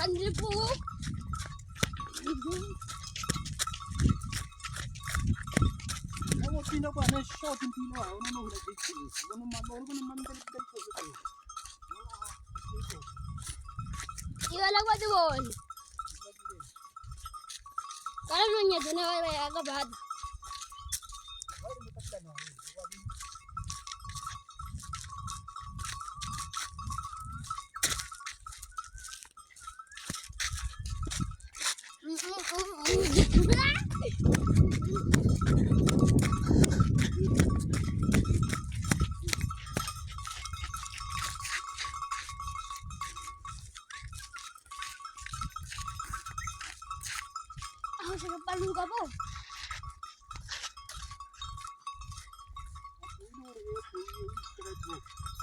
Andre po. Ako pinaba na shot yung pino ah. Ano na hula dito? Ano naman dalik-dalik ko ito. Iwalang ko doon. Kalau nanya doon ay agabad. Ako sa kapaluga mo. Ano